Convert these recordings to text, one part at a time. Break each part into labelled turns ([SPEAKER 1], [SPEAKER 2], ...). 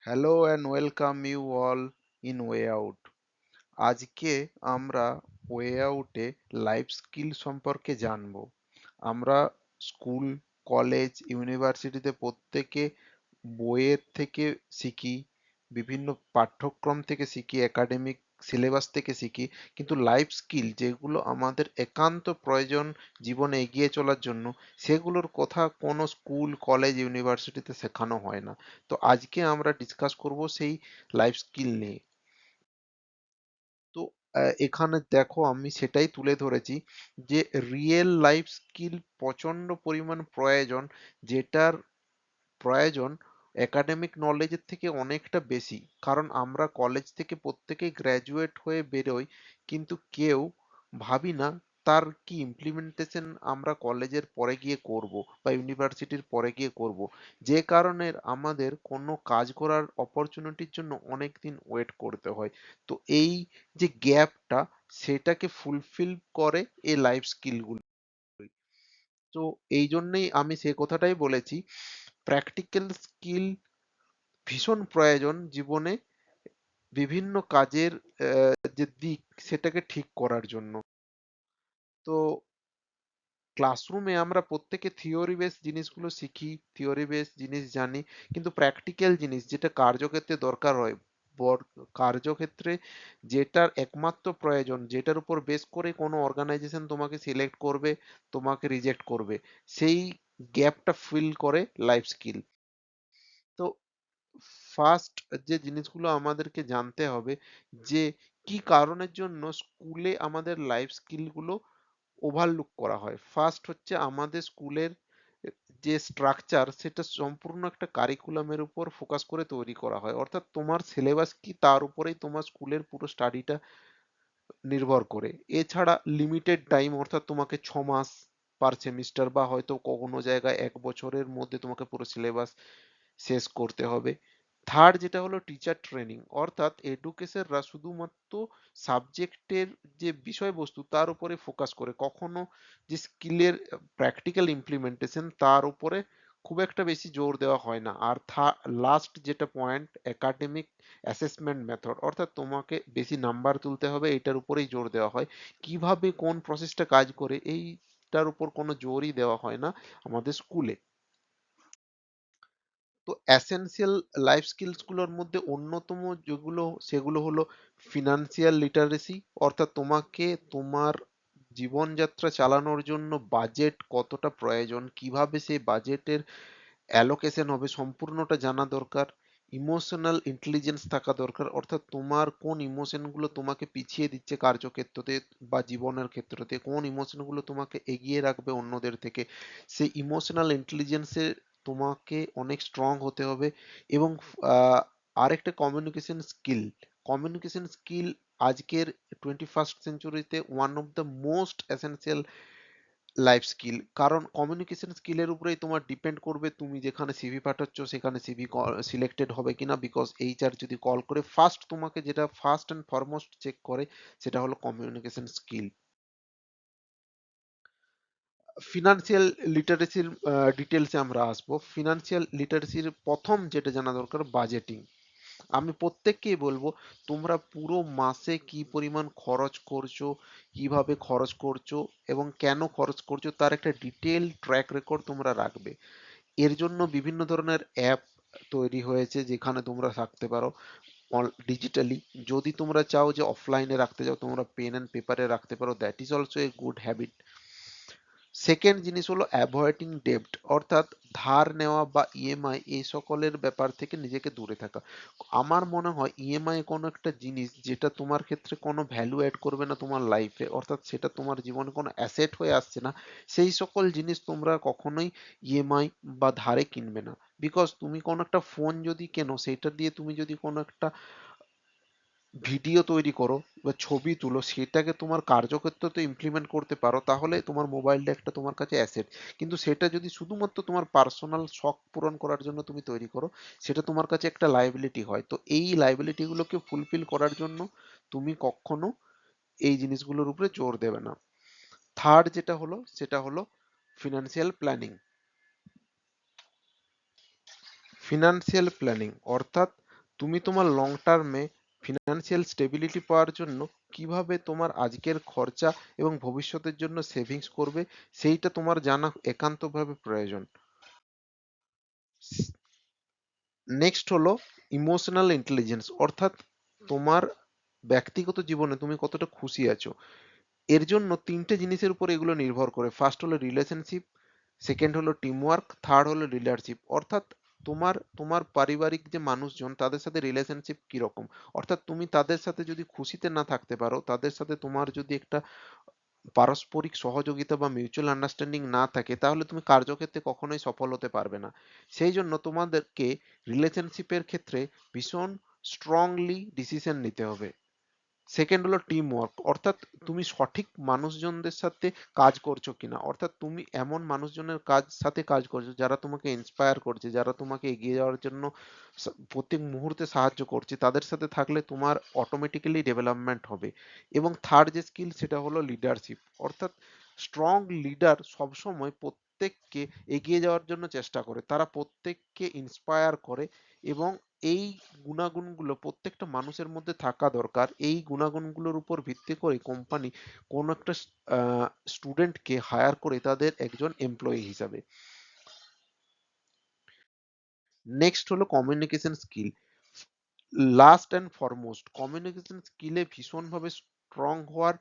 [SPEAKER 1] Hello and welcome you all in way out. আজকে আমরা way আউটে লাইফ স্কিল সম্পর্কে জানবো। আমরা স্কুল, কলেজ, ইউনিভার্সিটিতে প্রত্যেকে বইয়ের থেকে শিখি, বিভিন্ন পাঠ্যক্রম থেকে শিখি, একাডেমিক সিলেবাস থেকে শিখি, কিন্তু লাইফ স্কিল যেগুলো আমাদের একান্ত প্রয়োজন জীবনে এগিয়ে চলার জন্য, সেগুলোর কথা কোনো স্কুল, কলেজ, ইউনিভার্সিটিতে শেখানো হয় না। তো আজকে আমরা ডিসকাস করব সেই লাইফ স্কিল নিয়ে। তো এখানে দেখো আমি সেটাই তুলে ধরেছি যে রিয়েল লাইফ স্কিল প্রচন্ড পরিমাণ প্রয়োজন, যেটার প্রয়োজন একাডেমিক নলেজের থেকে অনেকটা বেশি। কারণ আমরা কলেজ থেকে প্রত্যেকেই গ্র্যাজুয়েট হয়ে বেরোই, কিন্তু কেউ ভাবি না তার কি ইমপ্লিমেন্টেশন আমরা কলেজের পরে গিয়ে করব বা ইউনিভার্সিটির পরে গিয়ে করব, যে কারণে আমাদের কোনো কাজ করার অপরচুনিটির জন্য অনেক দিন ওয়েট করতে হয়। তো এই যে গ্যাপটা, সেটাকে ফুলফিল করে এই লাইফ স্কিলগুলো। তো এই জন্যই আমি সে কথাটাই বলেছি, প্র্যাকটিক্যাল স্কিল ভীষণ প্রয়োজন জীবনে বিভিন্ন কাজের যে দিক, সেটাকে ঠিক করার জন্য। তো ক্লাসরুমে আমরা প্রত্যেকে থিওরি বেস জিনিসগুলো শিখি, থিওরি বেস জিনিস জানি, কিন্তু প্র্যাকটিক্যাল জিনিস যেটা কার্যক্ষেত্রে দরকার হয়, কার্যক্ষেত্রে যেটার একমাত্র প্রয়োজন, যেটার উপর বেস করে কোনো অর্গানাইজেশন তোমাকে সিলেক্ট করবে, তোমাকে রিজেক্ট করবে, সেই গ্যাপটা ফিল করে লাইফ স্কিল। তো ফার্স্ট যে জিনিসগুলো আমাদেরকে জানতে হবে, যে কি কারণের জন্য স্কুলে আমাদের লাইফ স্কিলগুলো ওভারলুক করা হয়। ফার্স্ট হচ্ছে আমাদের স্কুলের যে স্ট্রাকচার, সেটা সম্পূর্ণ একটা কারিকুলামের উপর ফোকাস করে তৈরি করা হয়। অর্থাৎ তোমার সিলেবাস কি, তার উপরেই তোমার স্কুলের পুরো স্টাডিটা নির্ভর করে। এছাড়া লিমিটেড টাইম, অর্থাৎ তোমাকে 6 মাস পার সেমিস্টার, বা হয়তো কোনো জায়গায় 1 বছরের মধ্যে তোমাকে পুরো সিলেবাস শেষ করতে হবে। থার্ড যেটা হলো টিচার ট্রেনিং, অর্থাৎ এডুকেশনরা শুধুমাত্র সাবজেক্টের যে বিষয়বস্তু তার উপরে ফোকাস করে, কখনো যে স্কিলের প্র্যাকটিক্যাল ইমপ্লিমেন্টেশন তার উপরে খুব একটা বেশি জোর দেওয়া হয় না। আর লাস্ট যেটা পয়েন্ট, একাডেমিক অ্যাসেসমেন্ট মেথড, অর্থাৎ তোমাকে বেশি নাম্বার তুলতে হবে, এটার উপরেই জোর দেওয়া হয়। কিভাবে কোন প্রসেসটা কাজ করে, এইটার উপর কোনো জোরই দেওয়া হয় না আমাদের স্কুলে। তো এসেনশিয়াল লাইফ স্কিলস গুলোর মধ্যে অন্যতম যেগুলো, সেগুলো হলো ফিনান্সিয়াল লিটারেসি, অর্থাৎ তোমাকে তোমার জীবনযাত্রা চালানোর জন্য বাজেট কতটা প্রয়োজন, কিভাবে সেই বাজেটের অ্যালোকেশন হবে, সম্পূর্ণটা জানা দরকার। ইমোশনাল ইন্টেলিজেন্স থাকা দরকার, অর্থাৎ তোমার কোন ইমোশনগুলো তোমাকে পিছিয়ে দিচ্ছে কার্যক্ষেত্রতে বা জীবনের ক্ষেত্রতে, কোন ইমোশনগুলো তোমাকে এগিয়ে রাখবে অন্যদের থেকে, সেই ইমোশনাল ইন্টেলিজেন্সে তোমাকে অনেক স্ট্রং হতে হবে। এবং আহ, আরেকটা কমিউনিকেশন স্কিল। কমিউনিকেশন স্কিল আজকের 21st সেঞ্চুরিতে one of the most essential life skill. কারণ কমিউনিকেশন স্কিলের উপরেই তোমার ডিপেন্ড করবে তুমি যেখানে সিভি পাঠাচ্ছ সেখানে সিভি সিলেক্টেড হবে কিনা। বিকজ এইচআর যদি কল করে, ফার্স্ট তোমাকে যেটা ফার্স্ট অ্যান্ড ফরমোস্ট চেক করে, সেটা হলো কমিউনিকেশন স্কিল। ফিনান্সিয়াল লিটারেসির ডিটেলসে আমরা আসবো। ফিনান্সিয়াল লিটারেসির প্রথম যেটা জানা দরকার, বাজেটিং। আমি প্রত্যেককেই বলবো, তোমরা পুরো মাসে কি পরিমাণ খরচ করছো, কিভাবে খরচ করছো এবং কেন খরচ করছো, তার একটা ডিটেল ট্র্যাক রেকর্ড তোমরা রাখবে। এর জন্য বিভিন্ন ধরনের অ্যাপ তৈরি হয়েছে যেখানে তোমরা রাখতে পারো ডিজিটালি। যদি তোমরা চাও যে অফলাইনে রাখতে চাও, তোমরা পেন অ্যান্ড পেপারে রাখতে পারো, that is also a good habit. Second জিনিস হলো অ্যাভয়েডিং ডেব্ট, অর্থাৎ ধার নেওয়া বা ইএমআই এই সকলের ব্যাপার থেকে নিজেকে দূরে থাকা। আমার মনে হয় ইএমআই কোনো একটা জিনিস যেটা তোমার ক্ষেত্রে কোনো ভ্যালু অ্যাড করবে না তোমার লাইফে, অর্থাৎ সেটা তোমার জীবনে কোনো অ্যাসেট হয়ে আসছে না, সেই সকল জিনিস তোমরা কখনোই ইএমআই বা ধারে কিনবে না। বিকজ তুমি কোনো একটা ফোন যদি কেনো, সেটা দিয়ে তুমি যদি কোনো একটা ভিডিও তৈরি করো বা ছবি তুলো, সেটাকে তোমার কার্যক্ষেত্রে ইমপ্লিমেন্ট করতে পারো, তাহলে তোমার মোবাইলটা একটা তোমার কাছে অ্যাসেট। কিন্তু সেটা যদি শুধুমাত্র তোমার পার্সোনাল শখ পূরণ করার জন্য তুমি তৈরি করো, সেটা তোমার কাছে একটা লাইবিলিটি হয়। তো এই লাইবিলিটি গুলোকে ফুলফিল করার জন্য তুমি কখনো এই জিনিসগুলোর উপরে জোর দেবে না। থার্ড যেটা হলো, সেটা হলো ফিনান্সিয়াল প্ল্যানিং। ফিনান্সিয়াল প্ল্যানিং অর্থাৎ তুমি তোমার লং টার্মে ফিনান্সিয়াল স্টেবিলিটি পাওয়ার জন্য কিভাবে তোমার আজকের খরচা এবং ভবিষ্যতের জন্য সেভিংস করবে সেইটা তোমার জানা একান্তভাবে প্রয়োজন। নেক্সট হলো ইমোশনাল ইন্টেলিজেন্স, অর্থাৎ তোমার ব্যক্তিগত জীবনে তুমি কতটা খুশি আছো। এর জন্য তিনটে জিনিসের উপর এগুলো নির্ভর করে। ফার্স্ট হলো রিলেশনশিপ, সেকেন্ড হলো টিমওয়ার্ক, থার্ড হলো লিডারশিপ। অর্থাৎ তোমার তোমার পারিবারিক যে মানুষজন তাদের সাথে রিলেশনশিপ কিরকম, অর্থাৎ তুমি তাদের সাথে যদি খুশিতে না থাকতে পারো, তাদের সাথে তোমার যদি একটা পারস্পরিক সহযোগিতা বা মিউচুয়াল আন্ডারস্ট্যান্ডিং না থাকে, তাহলে তুমি কার্যক্ষেত্রে কখনোই সফল হতে পারবে না। সেই জন্য তোমাদেরকে রিলেশনশিপের ক্ষেত্রে ভীষণ স্ট্রংলি ডিসিশন নিতে হবে। সেকেন্ড হলো টিম ওয়ার্ক, অর্থাৎ তুমি সঠিক মানুষজনদের সাথে কাজ করছো কিনা, অর্থাৎ তুমি এমন মানুষজনের সাথে কাজ করছো যারা তোমাকে ইন্সপায়ার করছে, যারা তোমাকে এগিয়ে যাওয়ার জন্য প্রত্যেক মুহূর্তে সাহায্য করছে, তাদের সাথে থাকলে তোমার অটোমেটিক্যালি ডেভেলপমেন্ট হবে। এবং থার্ড যে স্কিল সেটা হলো লিডারশিপ, অর্থাৎ স্ট্রং লিডার সবসময় প্রত্যেককে এগিয়ে যাওয়ার জন্য চেষ্টা করে, তারা প্রত্যেককে ইন্সপায়ার করে। এবং এই গুণাগুণগুলো প্রত্যেকটা মানুষের মধ্যে থাকা দরকার। এই গুণাগুণগুলোর উপর ভিত্তি করে কোম্পানি কোন একটা স্টুডেন্টকে হায়ার করে তাদের একজন এমপ্লয়ি হিসাবে। নেক্সট হলো communication skill. Last and foremost, communication স্কিলে ভীষণভাবে স্ট্রং হওয়ার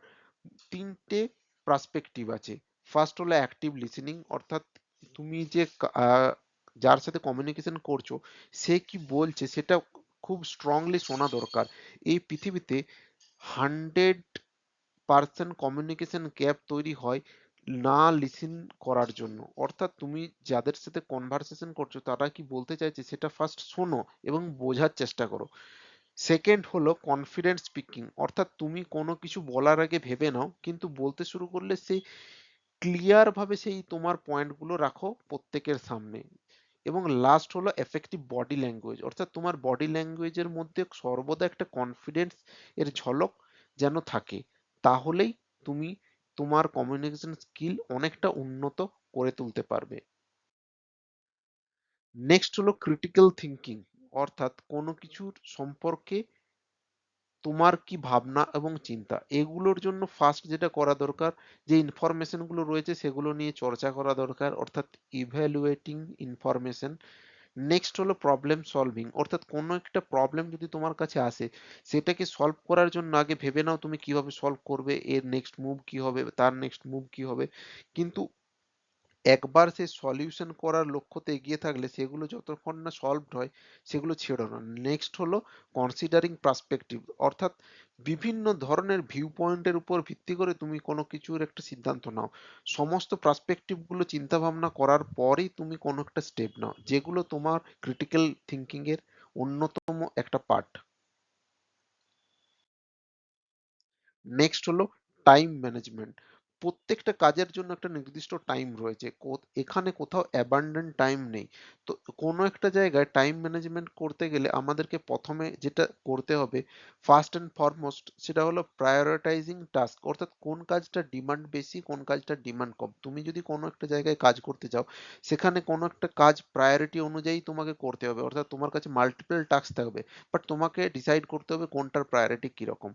[SPEAKER 1] তিনটে পার্সপেক্টিভ আছে। ফার্স্ট হলো অ্যাক্টিভ লিসেনিং, অর্থাৎ তুমি যে যার সাথে কমিউনিকেশন করছো সে কি বলছে সেটা খুব স্ট্রংলি শোনা দরকার। এই পৃথিবীতে 100% কমিউনিকেশন গ্যাপ তৈরি হয় না লিসেন করার জন্য। অর্থাৎ তুমি যাদের সাথে কনভারসেশন করছো তারা কি বলতে চাইছে সেটা ফার্স্ট শোনো এবং বোঝার চেষ্টা করো। সেকেন্ড হলো কনফিডেন্ট স্পিকিং, অর্থাৎ তুমি কোনো কিছু বলার আগে ভেবে নাও, কিন্তু বলতে শুরু করলে সেই ক্লিয়ার ভাবে সেই তোমার পয়েন্টগুলো রাখো প্রত্যেকের সামনে। এবং লাস্ট হলো এফেক্টিভ বডি ল্যাঙ্গুয়েজ, অর্থাৎ তোমার বডি ল্যাঙ্গুয়েজের মধ্যে সর্বদা একটা কনফিডেন্স এর ঝলক যেন থাকে, তাহলেই তুমি তোমার কমিউনিকেশন স্কিল অনেকটা উন্নত করে তুলতে পারবে। নেক্সট হলো ক্রিটিক্যাল থিঙ্কিং, অর্থাৎ কোনো কিছুর সম্পর্কে তোমার কি ভাবনা এবং চিন্তা, এগুলোর জন্য ফার্স্ট যেটা করা দরকার, যে ইনফরমেশন গুলো রয়েছে সেগুলো নিয়ে চর্চা করা দরকার, অর্থাৎ ইভ্যালুয়েটিং ইনফরমেশন। নেক্সট হলো প্রবলেম সলভিং, অর্থাৎ কোনো একটা প্রবলেম যদি তোমার কাছে আসে সেটাকে সলভ করার জন্য আগে ভেবে নাও তুমি কিভাবে সলভ করবে, এর নেক্সট মুভ কি হবে, তার নেক্সট মুভ কি হবে। কিন্তু একবার সেই সলিউশন করার লক্ষ্যতে এগিয়ে থাকলে সেগুলো যতক্ষণ না সলভড হয় সেগুলো ছেড়ো না। নেক্সট হলো কনসিডারিং পার্সপেক্টিভ, অর্থাৎ বিভিন্ন ধরনের ভিউ পয়েন্টের উপর ভিত্তি করে তুমি কোনো কিছুর একটা সিদ্ধান্ত নাও। সমস্ত পার্সপেক্টিভ গুলো চিন্তা ভাবনা করার পরেই তুমি কোনো একটা স্টেপ নাও, যেগুলো তোমার ক্রিটিক্যাল থিঙ্কিং এর অন্যতম একটা পার্ট। নেক্সট হলো টাইম ম্যানেজমেন্ট। প্রত্যেকটা কাজের জন্য একটা নির্দিষ্ট টাইম রয়েছে, এখানে কোথাও অ্যাবান্ডেন্ট টাইম নেই। তো কোনো একটা জায়গায় টাইম ম্যানেজমেন্ট করতে গেলে আমাদেরকে প্রথমে যেটা করতে হবে ফার্স্ট অ্যান্ড ফরমোস্ট সেটা হলো প্রায়োরিটাইজিং টাস্ক, অর্থাৎ কোন কাজটা ডিমান্ড বেশি কোন কাজটা ডিমান্ড কম। তুমি যদি কোনো একটা জায়গায় কাজ করতে চাও সেখানে কোনো একটা কাজ প্রায়োরিটি অনুযায়ী তোমাকে করতে হবে, অর্থাৎ তোমার কাছে মাল্টিপল টাস্ক থাকবে, বাট তোমাকে ডিসাইড করতে হবে কোনটার প্রায়োরিটি কিরকম।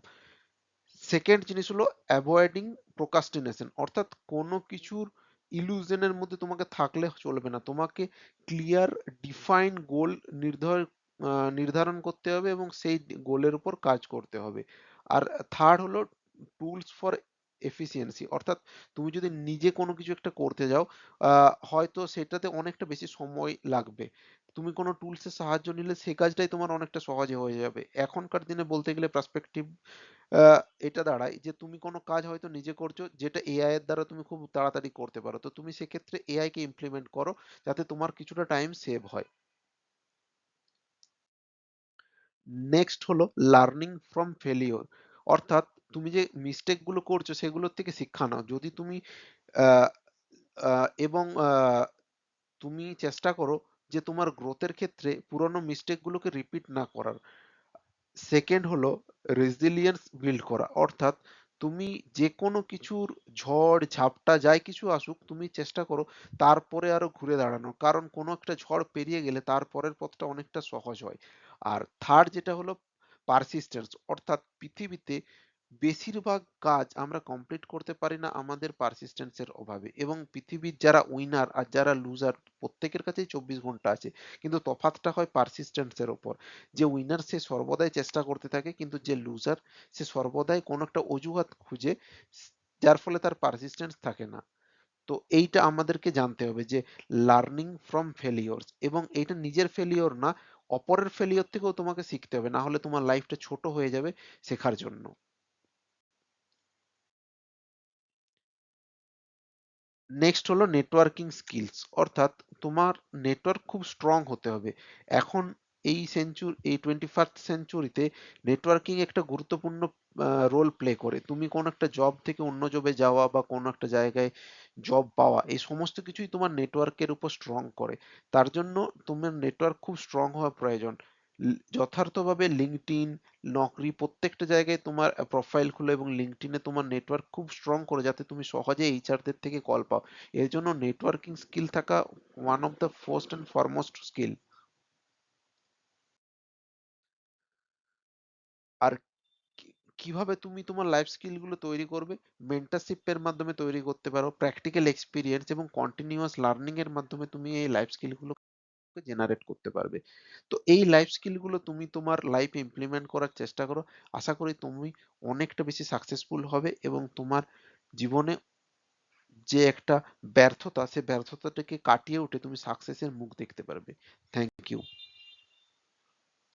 [SPEAKER 1] সেকেন্ড জিনিস হলো অ্যাভয়েডিং প্রোকাস্টিনেশন, অর্থাৎ কোনো কিছুর ইলুশনের মধ্যে তোমাকে থাকলে চলবে না, তোমাকে ক্লিয়ার ডিফাইন গোল নির্ধারণ করতে হবে এবং সেই গোলের উপর কাজ করতে হবে। আর থার্ড হলো টুলস ফর এফিসিয়েন্সি, অর্থাৎ তুমি যদি নিজে কোনো কিছু একটা করতে যাও হয়তো সেটাতে অনেকটা বেশি সময় লাগবে, তুমি কোনো টুলসের সাহায্য নিলে সেই কাজটাই তোমার অনেকটা সহজে হয়ে যাবে। এখনকার দিনে বলতে গেলে পার্সপেক্টিভ এটা দাঁড়ায় যে তুমি কোনো কাজ হয়তো নিজে করছো যেটা এআই এর দ্বারা তুমি খুব তাড়াতাড়ি করতে পারো, তো তুমি সেক্ষেত্রে এআই কে ইমপ্লিমেন্ট করো যাতে তোমার কিছুটা টাইম সেভ হয়। নেক্সট হলো লার্নিং ফ্রম ফেলিওর, অর্থাৎ তুমি যে মিস্টেক গুলো করছো সেগুলোর থেকে শিক্ষা নাও। যদি তুমি আহ, এবং তুমি চেষ্টা করো যে তোমার গ্রোথের ক্ষেত্রে পুরোনো মিস্টেক গুলোকে রিপিট না করার। সেকেন্ড হলো রেজিলিয়েন্স বিল্ড করা, অর্থাৎ তুমি যে কোনো কিছুর ঝড় ঝাপটা যাই কিছু আসুক, তুমি চেষ্টা করো তারপরে আরো ঘুরে দাঁড়ানোর, কারণ কোনো একটা ঝড় পেরিয়ে গেলে তারপরের পথটা অনেকটা সহজ হয়। আর থার্ড যেটা হলো পারসিস্টেন্স, অর্থাৎ পৃথিবীতে বেশিরভাগ কাজ আমরা কমপ্লিট করতে পারি না আমাদের পারসিস্টেন্সের অভাবে। এবং পৃথিবীর যারা উইনার আর যারা লুজার প্রত্যেকের কাছেই 24 ঘন্টা আছে, কিন্তু তফাৎটা হয় পারসিস্টেন্সের ওপর। যে উইনার সে সর্বদাই চেষ্টা করতে থাকে, কিন্তু যে লুজার সে সর্বদাই কোনো একটা অজুহাত খুঁজে, যার ফলে তার পারসিস্টেন্স থাকে না। তো এইটা আমাদেরকে জানতে হবে যে লার্নিং ফ্রম ফেলিওরস, এবং এইটা নিজের ফেলিওর না, অপরের ফেলিওর থেকেও তোমাকে শিখতে হবে, না হলে তোমার লাইফটা ছোট হয়ে যাবে শেখার জন্য। নেক্সট হলো নেটওয়ার্কিং স্কিলস, অর্থাৎ তোমার নেটওয়ার্ক খুব স্ট্রং হতে হবে। এখন এই 21st সেঞ্চুরিতে নেটওয়ার্কিং একটা গুরুত্বপূর্ণ রোল প্লে করে। তুমি কোনো একটা জব থেকে অন্য জবে যাওয়া বা কোনো একটা জায়গায় জব পাওয়া, এই সমস্ত কিছুই তোমার নেটওয়ার্কের উপর স্ট্রং করে। তার জন্য তোমার নেটওয়ার্ক খুব স্ট্রং হওয়া প্রয়োজন। যথার্থভাবে লিঙ্কডইন, নকরি প্রত্যেকটা জায়গায় তোমার প্রোফাইল খুলো এবং লিঙ্কডইনে তোমার নেটওয়ার্ক খুব স্ট্রং করো, যাতে তুমি সহজে এইচআরদের থেকে কল পাও। এর জন্য নেটওয়ার্কিং স্কিল থাকা one of the first and foremost skill. আর কিভাবে তুমি তোমার লাইফ স্কিল গুলো তৈরি করবে? মেন্টারশিপ এর মাধ্যমে তৈরি করতে পারো, প্র্যাকটিক্যাল এক্সপিরিয়েন্স এবং কন্টিনিউয়াস লার্নিং এর মাধ্যমে তুমি এই লাইফ স্কিল গুলো জেনারেট করতে পারবে। তো এই লাইফ স্কিল গুলো তুমি তোমার লাইফে ইমপ্লিমেন্ট করার চেষ্টা করো। আশা করি তুমি অনেকটা বেশি সাকসেসফুল হবে এবং তোমার জীবনে যে একটা ব্যর্থতা, সে ব্যর্থতাটাকে কাটিয়ে উঠে তুমি সাকসেসের মুখ দেখতে পারবে। Thank you.